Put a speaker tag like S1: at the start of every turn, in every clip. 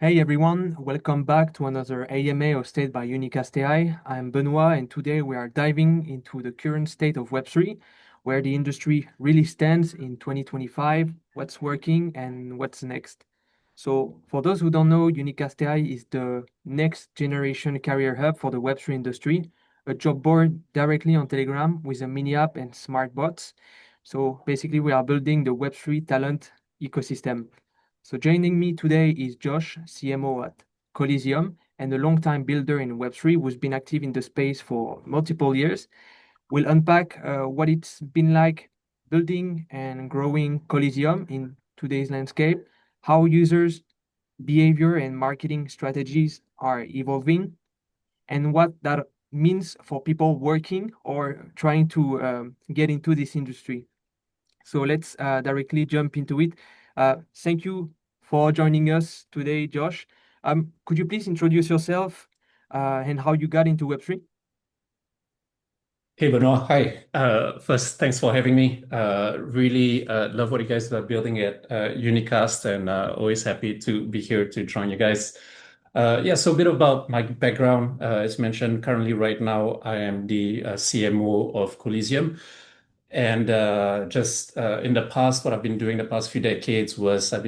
S1: Hey everyone, welcome back to another AMA hosted by Unicast AI. I'm Benoit, and today we are diving into the current state of Web3, where the industry really stands in 2025, what's working, and what's next. So, for those who don't know, Unicast AI is the next generation career hub for the Web3 industry, a job board directly on Telegram with a mini app and smart bots. So, basically, we are building the Web3 talent ecosystem. So joining me today is Josh, CMO at Coliseum and a longtime builder in Web3 who's been active in the space for multiple years. We'll unpack what it's been like building and growing Coliseum in today's landscape, how users' behavior and marketing strategies are evolving, and what that means for people working or trying to get into this industry. So let's directly jump into it. Thank you for joining us today, Josh. Could you please introduce yourself and how you got into Web3?
S2: Hey Benoit, hi. First, thanks for having me. Really love what you guys are building at Unicast, and always happy to be here to join you guys. Yeah, so a bit about my background. As mentioned, currently right now I am the CMO of Coliseum. And just in the past, what I've been doing the past few decades was I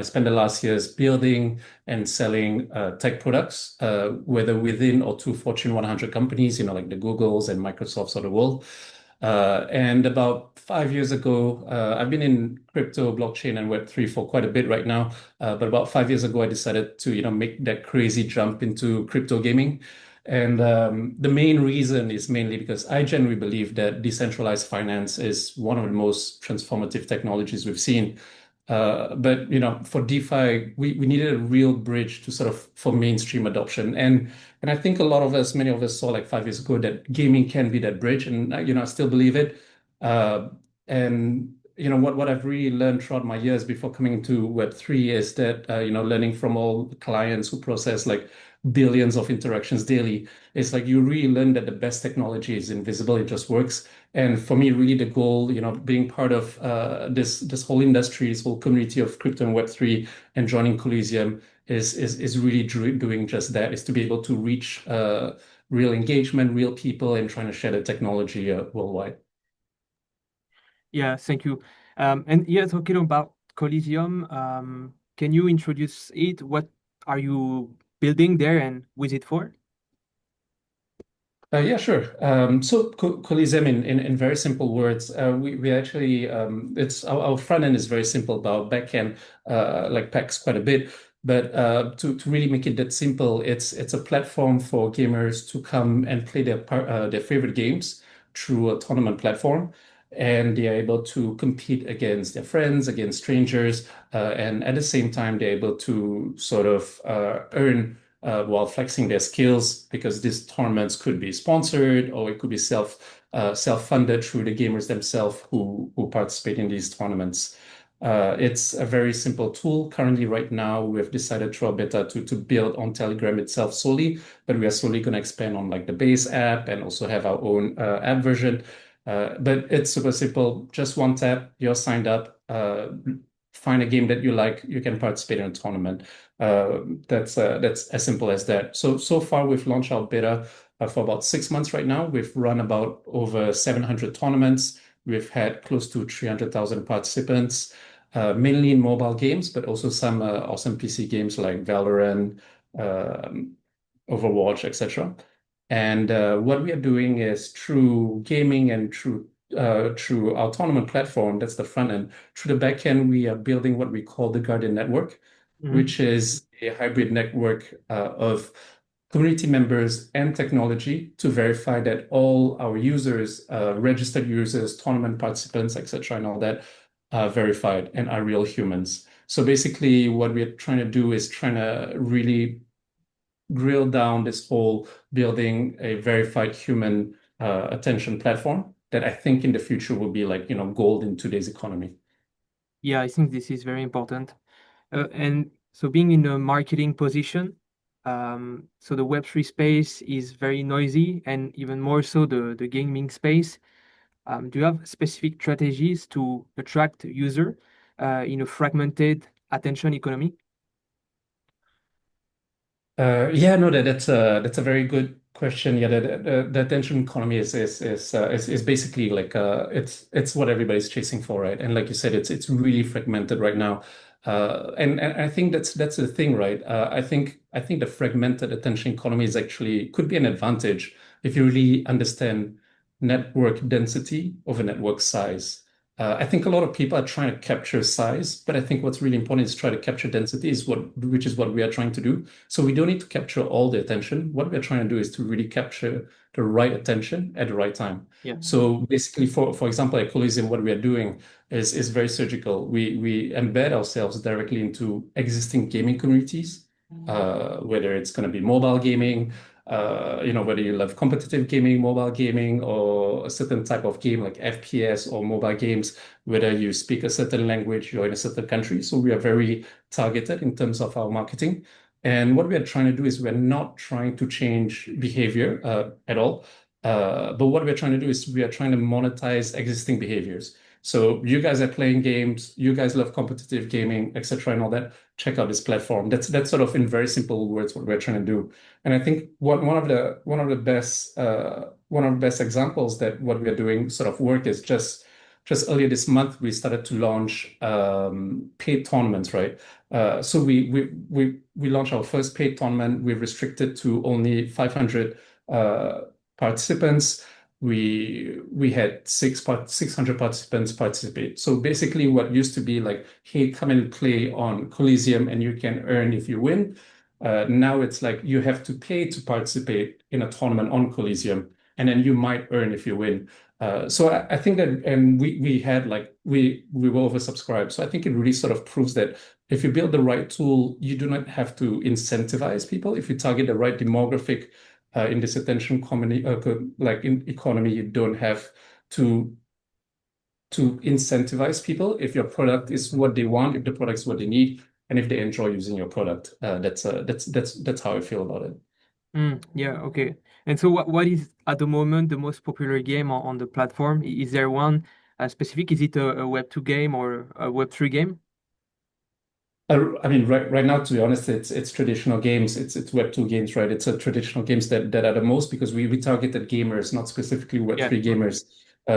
S2: spent the last years building and selling tech products, whether within or to Fortune 100 companies, like the Googles and Microsofts of the world. And about 5 years ago, I've been in crypto, blockchain, and Web3 for quite a bit right now. But about 5 years ago, I decided to, make that crazy jump into crypto gaming. And the main reason is mainly because I genuinely believe that decentralized finance is one of the most transformative technologies we've seen. But for DeFi, we needed a real bridge to sort of for mainstream adoption. And I think a lot of us, many of us saw like 5 years ago that gaming can be that bridge. And I still believe it. And what I've really learned throughout my years before coming to Web3 is that learning from all the clients who process like billions of interactions daily, it's like you really learn that the best technology is invisible, it just works. And for me, really the goal, being part of this whole industry, this whole community of crypto and Web3 and joining Coliseum is really doing just that, is to be able to reach real engagement, real people, and trying to share the technology worldwide.
S1: Yeah, thank you. And yeah, talking about Coliseum, can you introduce it? What are you building there and with it for?
S2: Yeah, sure. So Coliseum, in very simple words, we actually it's our front end is very simple, but our back end like packs quite a bit. But to really make it that simple, it's a platform for gamers to come and play their favorite games through a tournament platform, and they are able to compete against their friends, against strangers, and at the same time they're able to sort of earn while flexing their skills, because these tournaments could be sponsored or it could be self-funded through the gamers themselves who participate in these tournaments. It's a very simple tool. Currently, right now, we've decided through our beta to build on Telegram itself solely, but we are slowly going to expand on like the base app and also have our own app version. But it's super simple. Just one tap, you're signed up. Find a game that you like, you can participate in a tournament. That's as simple as that. So far we've launched our beta for about 6 months right now. We've run about over 700 tournaments. We've had close to 300,000 participants, mainly in mobile games, but also some awesome PC games like Valorant, um, Overwatch, etc. And what we are doing is through gaming and through our tournament platform, that's the front end. Through the back end, we are building what we call the Guardian Network,
S1: Mhm.
S2: which is a hybrid network of community members and technology to verify that all our users, registered users, tournament participants, etc., and all that are verified and are real humans. So basically, what we're trying to do is trying to really drill down this whole building a verified human attention platform that I think in the future will be like, gold in today's economy.
S1: Yeah, I think this is very important. And so being in a marketing position, so the Web3 space is very noisy and even more so the gaming space. Do you have specific strategies to attract user in a fragmented attention economy?
S2: Yeah, no, that's a very good question. Yeah, the attention economy is basically like it's what everybody's chasing for, right? And like you said, it's really fragmented right now. And I think that's the thing, right? I think the fragmented attention economy is actually could be an advantage if you really understand network density over network size. I think a lot of people are trying to capture size, but I think what's really important is try to capture density, which is what we are trying to do. So we don't need to capture all the attention. What we're trying to do is to really capture the right attention at the right time.
S1: Yeah.
S2: So basically, for example, at Coliseum, what we are doing is very surgical. We embed ourselves directly into existing gaming communities, whether it's going to be mobile gaming, whether you love competitive gaming, mobile gaming, or a certain type of game like FPS or mobile games, whether you speak a certain language, you're in a certain country. So we are very targeted in terms of our marketing. And what we are trying to do is we're not trying to change behavior at all. But what we're trying to do is we are trying to monetize existing behaviors. So you guys are playing games, you guys love competitive gaming, etc., and all that. Check out this platform. That's sort of in very simple words what we're trying to do. And I think one of the best examples that what we are doing sort of work is just earlier this month we started to launch paid tournaments, right? So we launched our first paid tournament. We restricted to only 500 participants. We had 600 participants participate. So basically, what used to be like, hey, come and play on Coliseum and you can earn if you win. Now it's like you have to pay to participate in a tournament on Coliseum, and then you might earn if you win. So I think that, and we had like we were oversubscribed. So I think it really sort of proves that if you build the right tool, you do not have to incentivize people. If you target the right demographic in this attention comedy, like in economy, you don't have to incentivize people. If your product is what they want, if the product is what they need, and if they enjoy using your product, that's how I feel about it.
S1: Yeah, okay. And so what is at the moment the most popular game on the platform? Is there one specific? Is it a Web2 game or a Web3 game?
S2: I mean, right now, to be honest, it's traditional games. It's Web2 games, right? It's traditional games that are the most because we targeted gamers, not specifically
S1: Yeah.
S2: Web3
S1: Okay.
S2: gamers.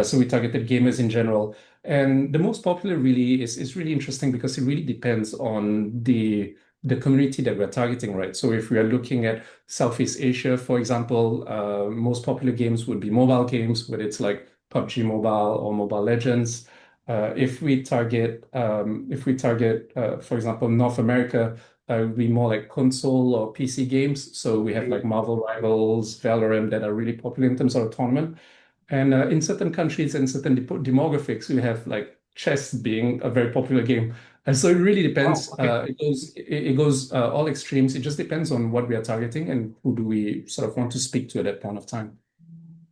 S2: So we targeted gamers in general. And the most popular really is really interesting because it really depends on the community that we're targeting, right? So if we are looking at Southeast Asia, for example, most popular games would be mobile games, whether it's like PUBG Mobile or Mobile Legends. If we target, for example, North America, it would be more like console or PC games. So we have
S1: Okay.
S2: like Marvel Rivals, Valorant that are really popular in terms of tournament. And in certain countries and certain demographics, we have like chess being a very popular game. And so it really
S1: Wow.
S2: depends.
S1: Okay.
S2: It goes all extremes. It just depends on what we are targeting and who do we sort of want to speak to at that point of time.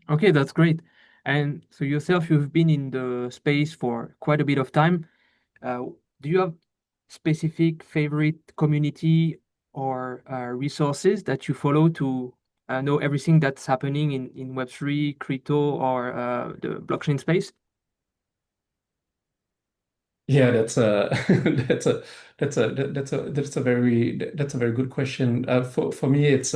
S1: Okay, that's great. And so yourself, you've been in the space for quite a bit of time. Uh, do you have specific favorite community or resources that you follow to know everything that's happening in Web3, crypto, or the blockchain space?
S2: Yeah, that's a that's a very good question. For me, it's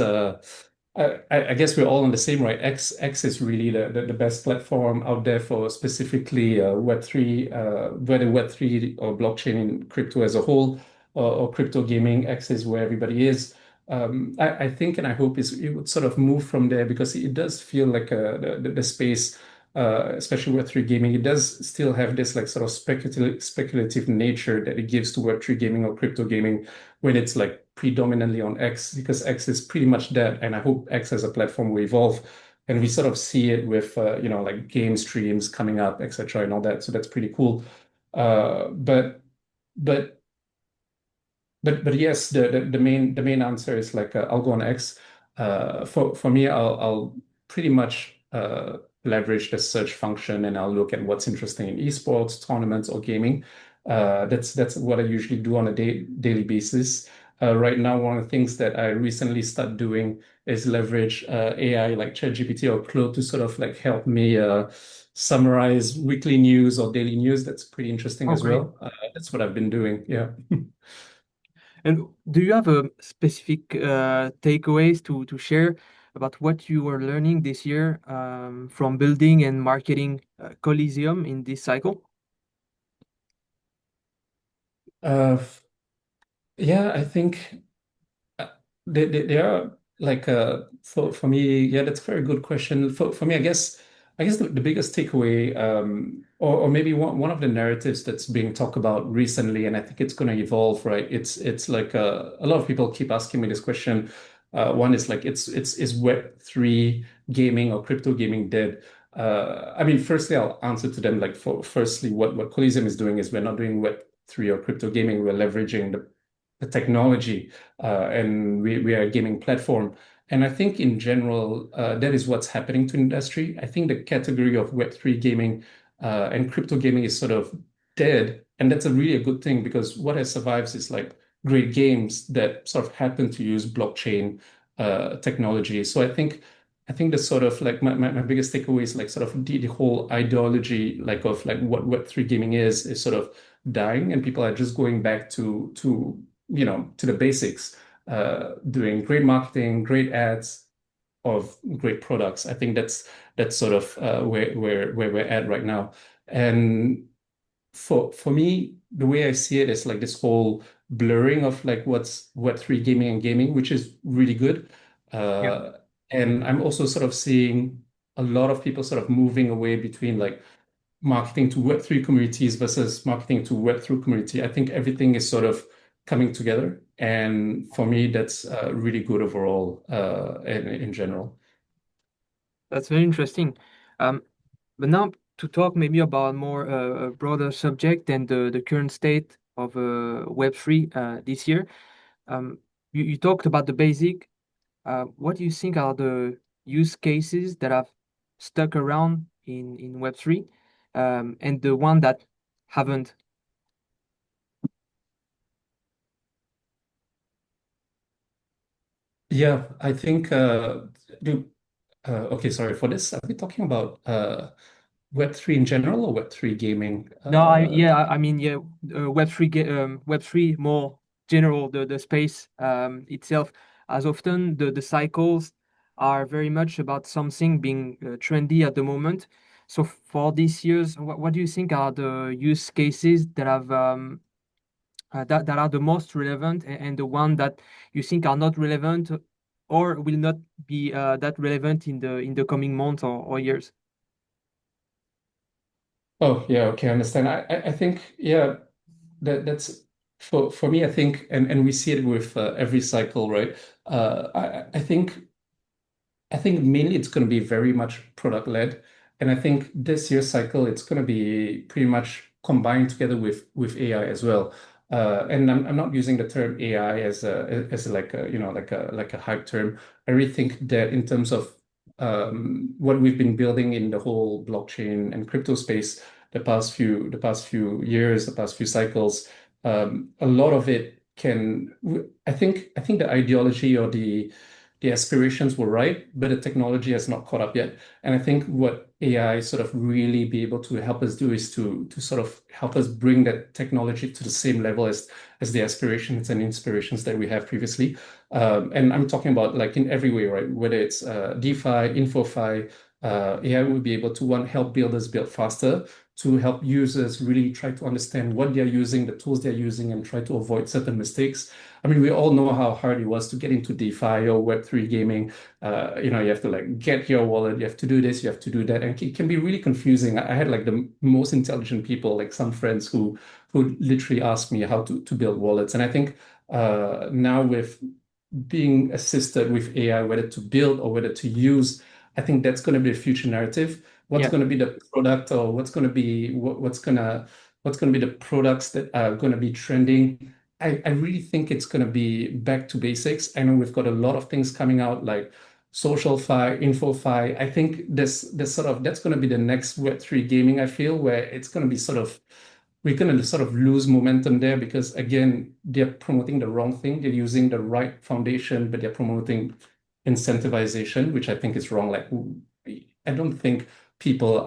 S2: I guess we're all on the same, right? X is really the best platform out there for specifically Web3, whether Web3 or blockchain and crypto as a whole, or crypto gaming. X is where everybody is. I think and I hope it would sort of move from there because it does feel like the space especially Web3 gaming, it does still have this like sort of speculative nature that it gives to Web3 gaming or crypto gaming when it's like predominantly on X, because X is pretty much dead. And I hope X as a platform will evolve. And we sort of see it with, like game streams coming up, etc., and all that. So that's pretty cool. But but but yes, the main answer is like I'll go on X. For me, I'll pretty much leverage the search function and I'll look at what's interesting in esports, tournaments, or gaming. That's what I usually do on a daily basis. Right now, one of the things that I recently started doing is leverage AI like ChatGPT or Claude to sort of like help me summarize weekly news or daily news. That's pretty interesting
S1: Oh,
S2: as
S1: great.
S2: well. That's what I've been doing. Yeah.
S1: And do you have a specific takeaways to share about what you are learning this year from building and marketing Coliseum in this cycle?
S2: Uh, yeah, I think uh, they are like for me, yeah, that's a very good question. For me, I guess the biggest takeaway, or maybe one of the narratives that's being talked about recently, and I think it's going to evolve, right? It's like a lot of people keep asking me this question. One is like, is Web3 gaming or crypto gaming dead? I mean, firstly, I'll answer to them like, firstly, what Coliseum is doing is we're not doing Web3 or crypto gaming. We're leveraging the technology, and we are a gaming platform. And I think in general, that is what's happening to industry. I think the category of Web3 gaming and crypto gaming is sort of dead. And that's a really a good thing, because what has survived is like great games that sort of happen to use blockchain technology. So I think the sort of like my biggest takeaway is like sort of the whole ideology like of like what Web3 gaming is sort of dying, and people are just going back to the basics, doing great marketing, great ads of great products. I think that's sort of where we're at right now. And for me, the way I see it is like this whole blurring of like what's Web3 gaming and gaming, which is really good.
S1: Yeah,
S2: Uh, and I'm also sort of seeing a lot of people sort of moving away between like marketing to Web3 communities versus marketing to Web3 community. I think everything is sort of coming together. And for me, that's really good overall, in general.
S1: that's very interesting. Um, but now to talk maybe about more a broader subject than the current state of Web3 this year. Um, you talked about the basic. What do you think are the use cases that have stuck around in Web3 and the one that haven't?
S2: Yeah, I think, okay, sorry for this. Are we talking about Web3 in general or Web3 gaming?
S1: No, I mean, yeah, Web3 more general, the space itself. As often, the cycles are very much about something being trendy at the moment. So for these years, what do you think are the use cases that have that are the most relevant and the one that you think are not relevant or will not be that relevant in the coming months or years?
S2: Oh, yeah, okay, I understand. I think, yeah, that's for me, I think, and we see it with every cycle, right? I think mainly it's going to be very much product led. And I think this year's cycle, it's going to be pretty much combined together with AI as well. And I'm not using the term AI as like a, like a hype term. I really think that in terms of what we've been building in the whole blockchain and crypto space the past few years, the past few cycles, a lot of it can, I think the ideology or the aspirations were right, but the technology has not caught up yet. And I think what AI sort of really be able to help us do is to sort of help us bring that technology to the same level as the aspirations and inspirations that we have previously. And I'm talking about like in every way, right? Whether it's DeFi, InfoFi, AI will be able to, one, help builders build faster, to help users really try to understand what they're using, the tools they're using, and try to avoid certain mistakes. I mean, we all know how hard it was to get into DeFi or Web3 gaming. You have to like get your wallet, you have to do this, you have to do that, and it can be really confusing. I had like the most intelligent people, like some friends who literally asked me how to build wallets. And I think now with being assisted with AI, whether to build or whether to use, I think that's going to be a future narrative. What's
S1: Yeah.
S2: going to be the product, or what's going to be the products that are going to be trending? I really think it's going to be back to basics. I know we've got a lot of things coming out like social fi, info fi. I think this sort of that's going to be the next Web3 gaming, I feel, where it's going to be sort of we're going to sort of lose momentum there, because again, they're promoting the wrong thing. They're using the right foundation, but they're promoting incentivization, which I think is wrong. Like, I don't think people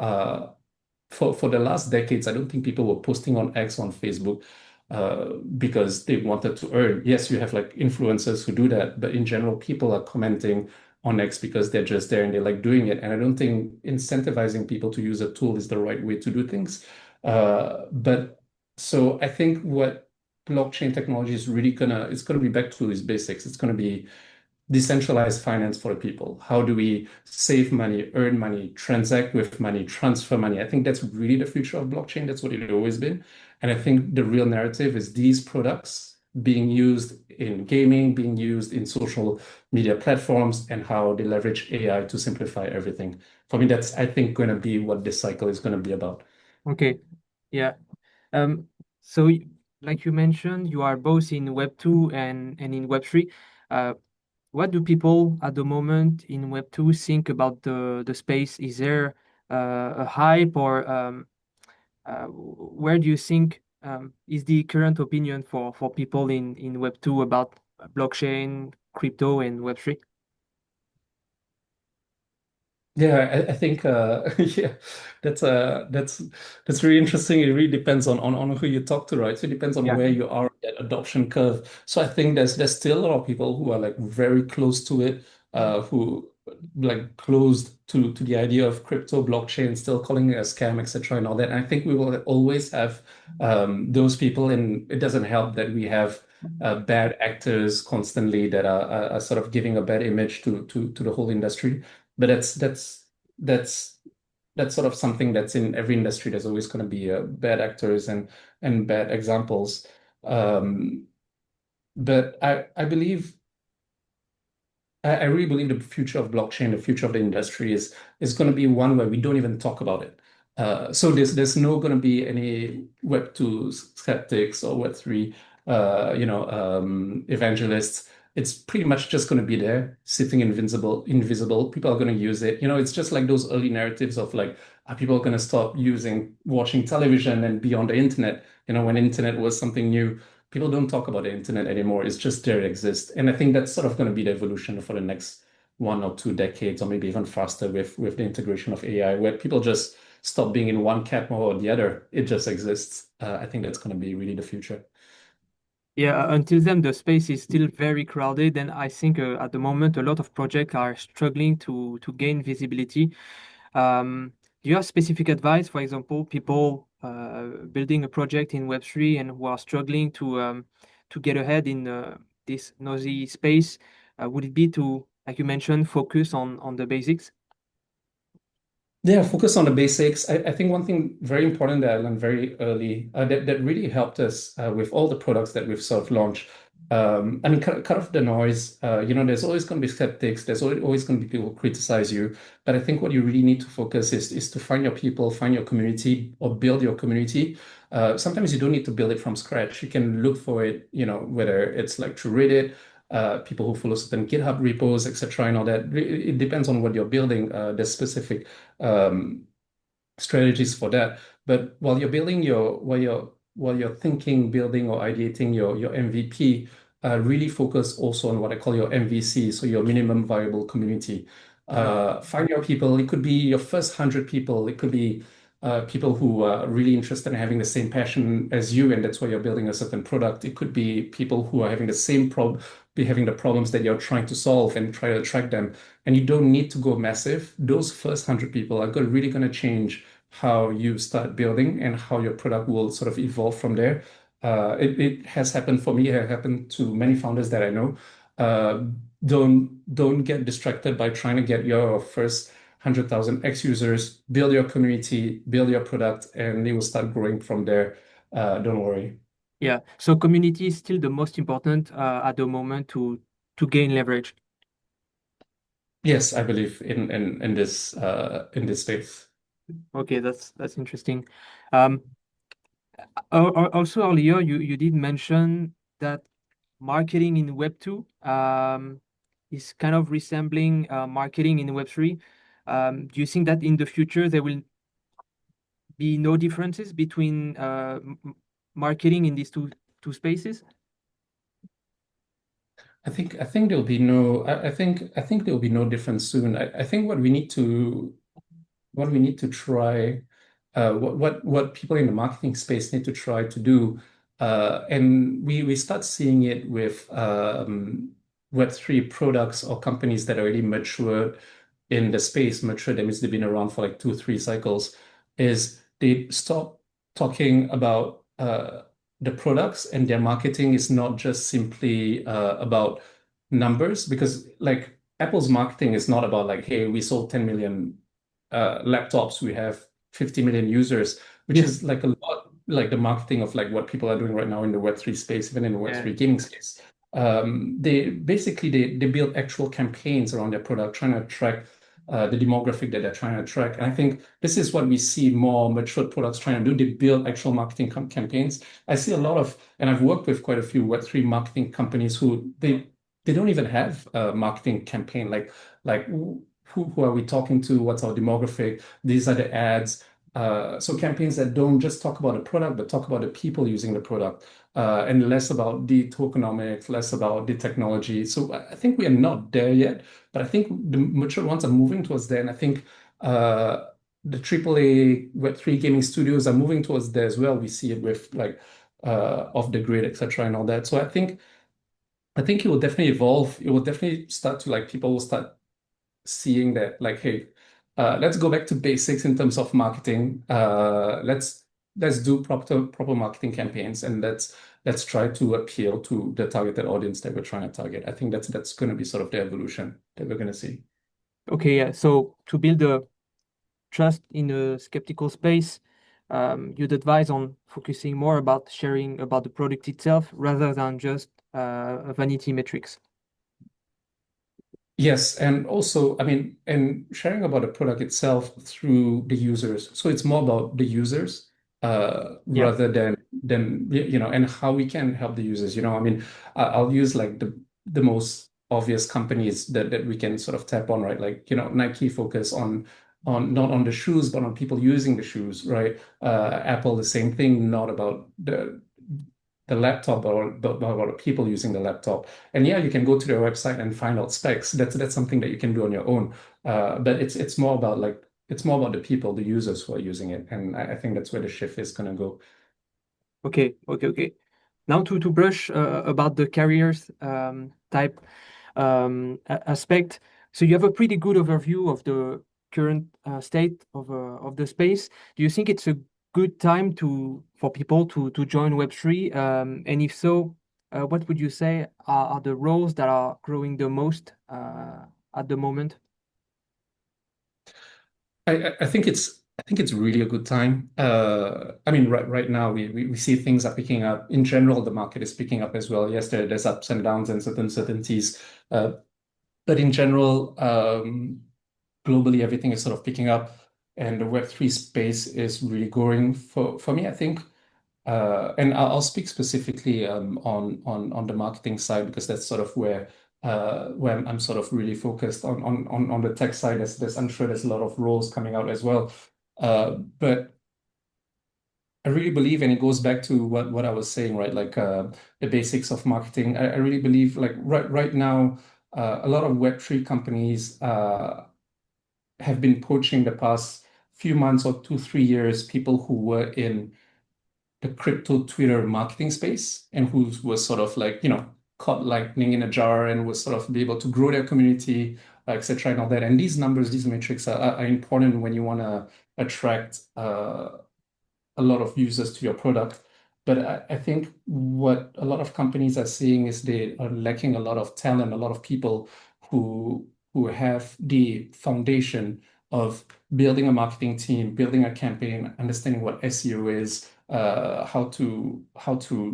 S2: for the last decades, I don't think people were posting on X on Facebook. because they wanted to earn. Yes, you have like influencers who do that, but in general, people are commenting on X because they're just there and they like doing it. And I don't think incentivizing people to use a tool is the right way to do things. But so I think what blockchain technology is really it's gonna be back to its basics. It's gonna be decentralized finance for the people. How do we save money, earn money, transact with money, transfer money? I think that's really the future of blockchain. That's what it always been. And I think the real narrative is these products being used in gaming, being used in social media platforms, and how they leverage AI to simplify everything. For me, that's, I think, going to be what this cycle is going to be about.
S1: Okay. Yeah. Um, so like you mentioned, you are both in Web 2 and in Web 3. Uh, what do people at the moment in Web 2 think about the space? Is there a hype or where do you think is the current opinion for people in Web 2 about blockchain, crypto, and Web 3?
S2: Yeah, I think yeah, that's that's really interesting. It really depends on who you talk to, right? So it depends on
S1: Yeah.
S2: where you are on that adoption curve. So I think there's still a lot of people who are like very close to it, who like closed to the idea of crypto blockchain, still calling it a scam, etc., and all that. And I think we will always have those people, and it doesn't help that we have bad actors constantly that are sort of giving a bad image to the whole industry. But that's that's sort of something that's in every industry. There's always going to be bad actors and bad examples. Um, but I believe I really believe the future of blockchain, the future of the industry is going to be one where we don't even talk about it. So there's no going to be any Web2 skeptics or Web3 evangelists. It's pretty much just going to be there, sitting invisible. People are going to use it. It's just like those early narratives of like, are people going to stop watching television and be on the internet? When internet was something new, people don't talk about the internet anymore. It's just there, it exists. And I think that's sort of going to be the evolution for the next 1 or 2 decades, or maybe even faster with the integration of AI, where people just stop being in one camp or the other. It just exists. I think that's going to be really the future.
S1: Yeah, until then, the space is still very crowded, and I think at the moment a lot of projects are struggling to gain visibility. Do you have specific advice, for example, people building a project in Web3 and who are struggling to get ahead in this nosy space? Would it be to, like you mentioned, focus on the basics?
S2: Yeah, focus on the basics. I think one thing very important that I learned very early that really helped us with all the products that we've sort of launched. I mean, cut off the noise. There's always going to be skeptics. There's always going to be people who criticize you. But I think what you really need to focus is to find your people, find your community, or build your community. Sometimes you don't need to build it from scratch. You can look for it, whether it's like through Reddit, people who follow certain GitHub repos, etc., and all that. It depends on what you're building. There's specific um, strategies for that. But while you're thinking, building, or ideating your MVP, really focus also on what I call your MVC, so your minimum viable community. Find your people. It could be your first 100 people. It could be people who are really interested in having the same passion as you, and that's why you're building a certain product. It could be people who are having the same problem, be having the problems that you're trying to solve, and try to attract them. And you don't need to go massive. Those first 100 people are really going to change how you start building and how your product will sort of evolve from there. It has happened for me. It has happened to many founders that I know. Uh, don't get distracted by trying to get your first 100,000 X users. Build your community, build your product, and it will start growing from there. Don't worry.
S1: Yeah, so community is still the most important at the moment to gain leverage.
S2: Yes, I believe in this space.
S1: Okay, that's interesting. Um, Also earlier, you did mention that marketing in Web 2 is kind of resembling marketing in Web 3. Do you think that in the future there will be no differences between marketing in these two spaces?
S2: I think there'll be no. I think there'll be no difference soon. I think what we need to try, what people in the marketing space need to try to do And we start seeing it with Web3 products or companies that are already matured in the space. Mature, that means they've been around for like 2, 3 cycles, is they stop talking about the products, and their marketing is not just simply about numbers, because like Apple's marketing is not about like, hey, we sold 10 million laptops, we have 50 million users, which
S1: Yeah.
S2: is like a lot like the marketing of like what people are doing right now in the Web3 space, even in the
S1: Yeah.
S2: Web3 gaming space. They basically they build actual campaigns around their product, trying to attract the demographic that they're trying to attract. And I think this is what we see more mature products trying to do. They build actual marketing campaigns. I see a lot of, and I've worked with quite a few Web3 marketing companies who they don't even have a marketing campaign. Like who are we talking to? What's our demographic? These are the ads. So campaigns that don't just talk about the product, but talk about the people using the product, and less about the tokenomics, less about the technology. So I think we are not there yet, but I think the mature ones are moving towards there. And I think the AAA Web3 gaming studios are moving towards there as well. We see it with like Off the Grid, etc., and all that. So I think it will definitely evolve. It will definitely start to like people will start seeing that like, hey, let's go back to basics in terms of marketing. Let's do proper marketing campaigns, and let's try to appeal to the targeted audience that we're trying to target. I think that's going to be sort of the evolution that we're going to see.
S1: Okay, yeah. So to build a trust in a skeptical space, you'd advise on focusing more about sharing about the product itself rather than just vanity metrics.
S2: Yes, and also, I mean, and sharing about the product itself through the users. So it's more about the users
S1: Yeah.
S2: rather than and how we can help the users. I mean, I'll use like the most obvious companies that we can sort of tap on, right? Like, Nike focus on not on the shoes, but on people using the shoes, right? Apple, the same thing, not about the laptop, but about people using the laptop. And yeah, you can go to their website and find out specs. That's something that you can do on your own. But it's more about like it's more about the people, the users who are using it. And I think that's where the shift is going to go.
S1: Okay. Now to brush about the careers type aspect. So you have a pretty good overview of the current state of the space. Do you think it's a good time for people to join Web3? And if so, what would you say are the roles that are growing the most at the moment?
S2: I think it's really a good time. I mean, right now we see things are picking up. In general, the market is picking up as well. Yes, there's ups and downs and certain certainties. But in general, globally, everything is sort of picking up, and the Web3 space is really growing. For me, I think, and I'll speak specifically on the marketing side, because that's sort of where I'm sort of really focused on the tech side. I'm sure there's a lot of roles coming out as well. But I really believe, and it goes back to what I was saying, right? Like the basics of marketing. I really believe, like right now, a lot of Web3 companies have been poaching the past few months or 2, 3 years people who were in the crypto Twitter marketing space, and who was sort of like, caught lightning in a jar, and was sort of be able to grow their community, etc., and all that. And these numbers, these metrics are important when you want to attract a lot of users to your product. But I think what a lot of companies are seeing is they are lacking a lot of talent, a lot of people who have the foundation of building a marketing team, building a campaign, understanding what SEO is, how to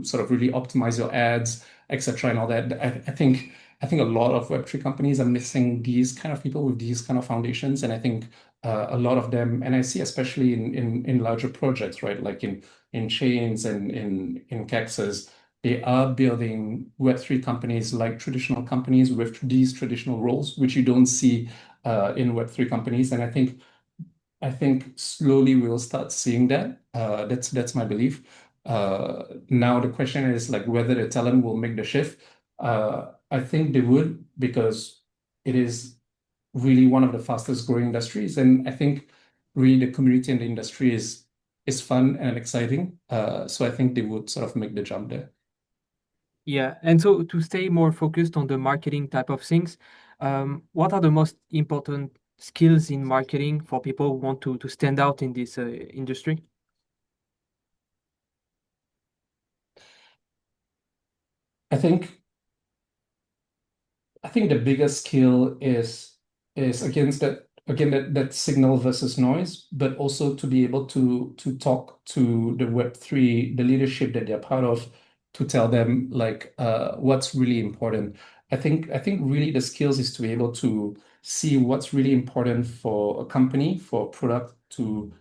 S2: sort of really optimize your ads, etc., and all that. I think a lot of Web3 companies are missing these kind of people with these kind of foundations, and I think a lot of them, and I see especially in larger projects, right, like in chains and in Kexes, they are building Web3 companies like traditional companies with these traditional roles, which you don't see in Web3 companies. And I think slowly we'll start seeing that. That's my belief. Now the question is like whether the talent will make the shift. I think they would, because it is really one of the fastest growing industries. And I think really the community in the industry is is fun and exciting. So I think they would sort of make the jump there.
S1: Yeah, and so to stay more focused on the marketing type of things, what are the most important skills in marketing for people who want to stand out in this industry?
S2: I think I think the biggest skill is against that signal versus noise, but also to be able to talk to the Web3, the leadership that they're part of, to tell them like what's really important. I think really the skills is to be able to see what's really important for a company, for a product to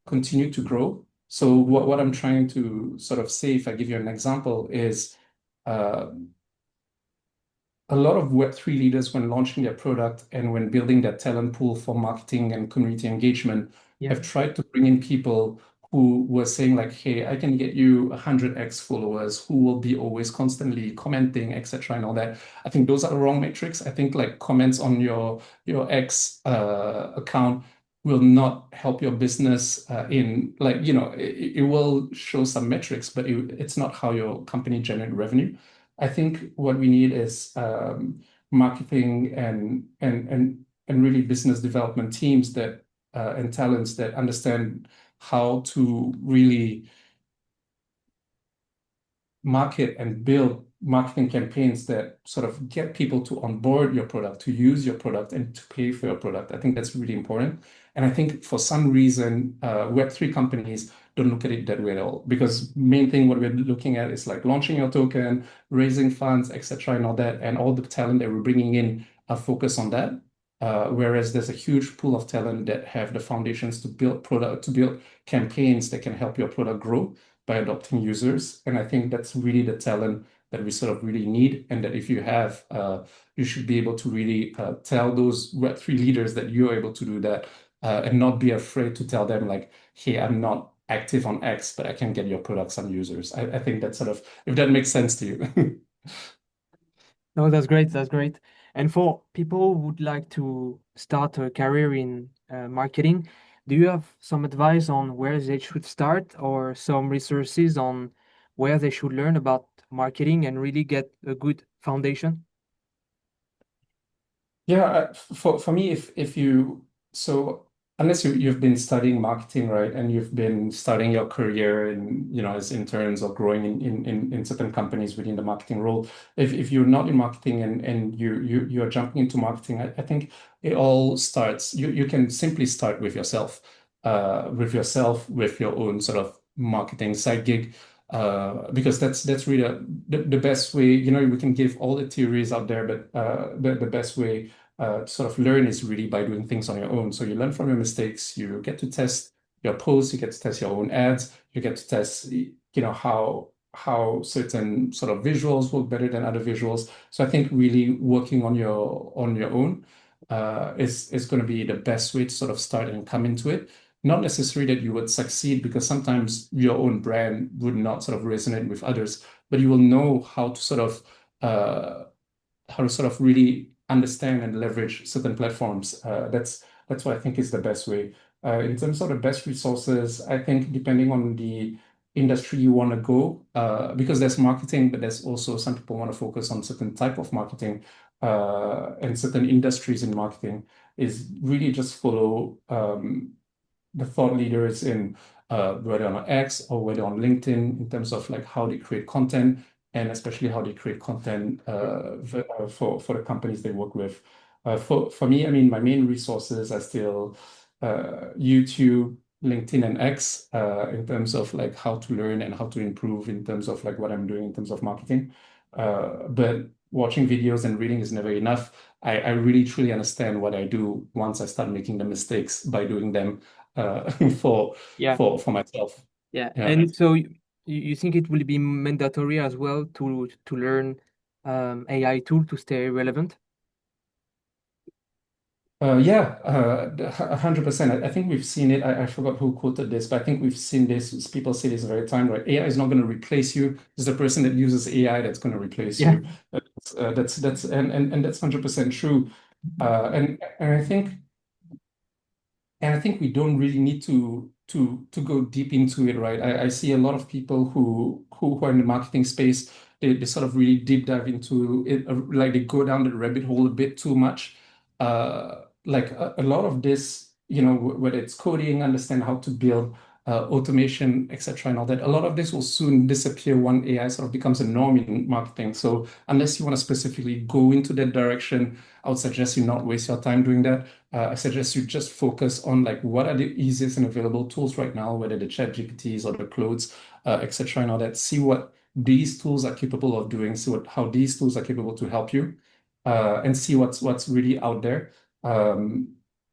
S2: continue to grow. So what I'm trying to sort of say, if I give you an example, is uh, a lot of Web3 leaders, when launching their product and when building their talent pool for marketing and community engagement,
S1: Yeah.
S2: have tried to bring in people who were saying like, hey, I can get you 100x followers who will be always constantly commenting, etc., and all that. I think those are the wrong metrics. I think like comments on your X account will not help your business in like, it will show some metrics, but it's not how your company generate revenue. I think what we need is marketing and really business development teams that and talents that understand how to really market and build marketing campaigns that sort of get people to onboard your product, to use your product, and to pay for your product. I think that's really important. And I think for some reason, Web3 companies don't look at it that way at all. Because main thing what we're looking at is like launching your token, raising funds, etc., and all that, and all the talent that we're bringing in are focused on that. Whereas there's a huge pool of talent that have the foundations to build product, to build campaigns that can help your product grow by adopting users. And I think that's really the talent that we sort of really need. And that if you have, you should be able to really tell those Web3 leaders that you're able to do that and not be afraid to tell them like, hey, I'm not active on X, but I can get your product some users. I think that sort of, if that makes sense to you.
S1: No, that's great. That's great. And for people who would like to start a career in marketing, do you have some advice on where they should start or some resources on where they should learn about marketing and really get a good foundation?
S2: Yeah, for me, if you so unless you've been studying marketing, right, and you've been starting your career in, as interns or growing in certain companies within the marketing role, if you're not in marketing and you're jumping into marketing, I think it all starts. You can simply start with your own sort of marketing side gig. Because that's really the best way. We can give all the theories out there, but the best way to sort of learn is really by doing things on your own. So you learn from your mistakes, you get to test your posts, you get to test your own ads, you get to test, how certain sort of visuals work better than other visuals. So I think really working on your own is going to be the best way to sort of start and come into it. Not necessarily that you would succeed, because sometimes your own brand would not sort of resonate with others, but you will know uh, how to sort of really understand and leverage certain platforms. That's what I think is the best way. In terms of the best resources, I think depending on the industry you want to go, because there's marketing, but there's also some people want to focus on certain type of marketing, and certain industries in marketing, is really just follow the thought leaders in whether on X or whether on LinkedIn, in terms of like how they create content, and especially how they create content for the companies they work with. For me, I mean, my main resources are still YouTube, LinkedIn, and X, in terms of like how to learn and how to improve in terms of like what I'm doing in terms of marketing. But watching videos and reading is never enough. I really truly understand what I do once I start making the mistakes by doing them for
S1: Yeah,
S2: for myself.
S1: yeah.
S2: Yeah.
S1: And so you think it will be mandatory as well to learn AI tool to stay relevant?
S2: Yeah, 100%. I think we've seen it. I forgot who quoted this, but I think we've seen this. People say this very time, right? AI is not going to replace you. It's the person that uses AI that's going to replace
S1: Yeah.
S2: you. And that's 100% true. And I think And I think we don't really need to go deep into it, right? I see a lot of people who are in the marketing space, they sort of really deep dive into it, like they go down the rabbit hole a bit too much. Like a lot of this, whether it's coding, understand how to build automation, etc., and all that, a lot of this will soon disappear when AI sort of becomes a norm in marketing. So unless you want to specifically go into that direction, I would suggest you not waste your time doing that. I suggest you just focus on like what are the easiest and available tools right now, whether the chat GPTs or the Claudes, etc., and all that. See what these tools are capable of doing, see how these tools are capable to help you, and see what's really out there. Um,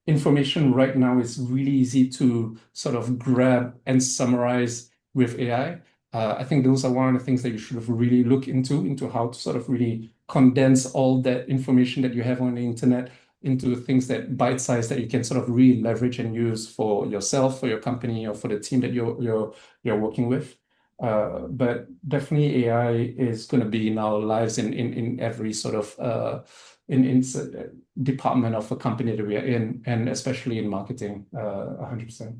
S2: Information right now is really easy to sort of grab and summarize with AI. I think those are one of the things that you should have really look into how to sort of really condense all that information that you have on the internet into things that bite-sized that you can sort of really leverage and use for yourself, for your company, or for the team that you're working with. But definitely AI is going to be in our lives in every sort of in department of a company that we are in, and especially in marketing, 100%.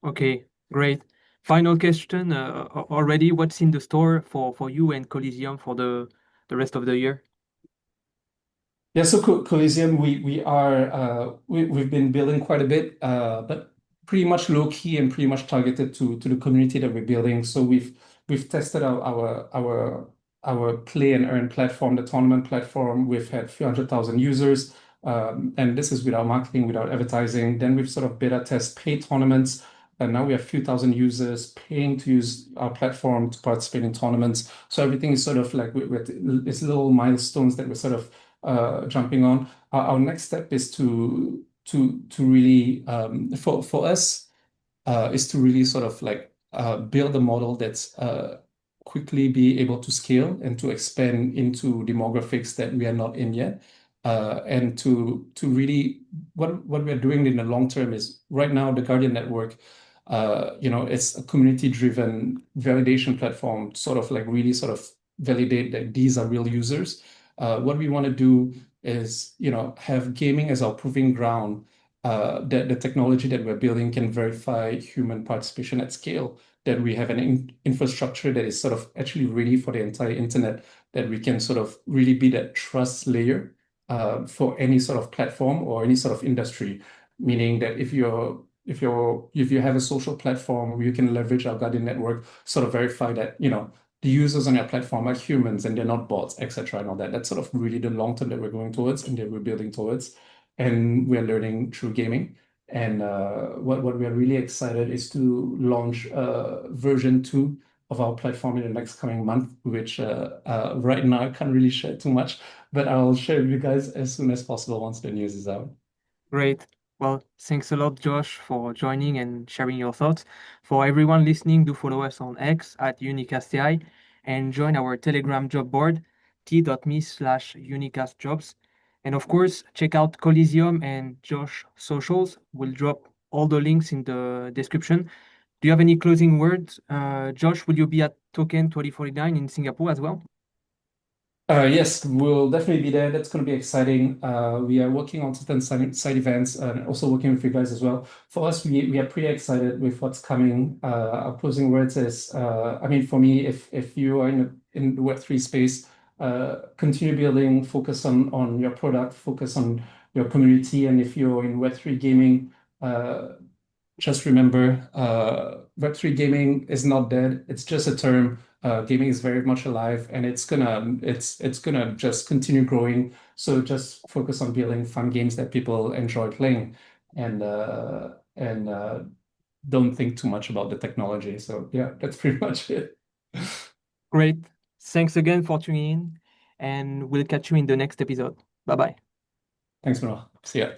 S1: Okay, great. Final question already. What's in the store for you and Coliseum for the rest of the year?
S2: Yeah, so Coliseum, we've been building quite a bit, but pretty much low key and pretty much targeted to the community that we're building. So we've tested out our play and earn platform, the tournament platform. We've had 300,000 users, and this is without marketing, without advertising. Then we've sort of beta test paid tournaments, and now we have a few thousand users paying to use our platform to participate in tournaments. So everything is sort of like it's little milestones that we're sort of jumping on. Our next step is to really for us is to really sort of like build a model that's quickly be able to scale and to expand into demographics that we are not in yet. And to really what we are doing in the long term is right now the Guardian Network, it's a community-driven validation platform, sort of like really sort of validate that these are real users. What we want to do is, have gaming as our proving ground, that the technology that we're building can verify human participation at scale, that we have an infrastructure that is sort of actually ready for the entire internet, that we can sort of really be that trust layer for any sort of platform or any sort of industry. Meaning that if you have a social platform, you can leverage our Guardian Network, sort of verify that, the users on your platform are humans and they're not bots, etc., and all that. That's sort of really the long term that we're going towards and that we're building towards. And we're learning through gaming. And what we are really excited is to launch version 2 of our platform in the next coming month, which right now I can't really share too much, but I'll share with you guys as soon as possible once the news is out.
S1: Great. Well, thanks a lot, Josh, for joining and sharing your thoughts. For everyone listening, do follow us on X at Unicast AI and join our Telegram job board, t.me/unicastjobs. And of course, check out Coliseum and Josh socials. We'll drop all the links in the description. Do you have any closing words? Josh, will you be at Token 2049 in Singapore as well?
S2: Yes, we'll definitely be there. That's going to be exciting. We are working on certain side events and also working with you guys as well. For us, we are pretty excited with what's coming. Our closing words is, I mean, for me, if you are in the Web3 space, continue building, focus on your product, focus on your community, and if you're in Web3 gaming, just remember, Web3 gaming is not dead. It's just a term. Gaming is very much alive, and it's gonna just continue growing. So just focus on building fun games that people enjoy playing, and don't think too much about the technology. So yeah, that's pretty much it.
S1: Great. Thanks again for tuning in, and we'll catch you in the next episode. Bye bye.
S2: Thanks, Manoa. See ya.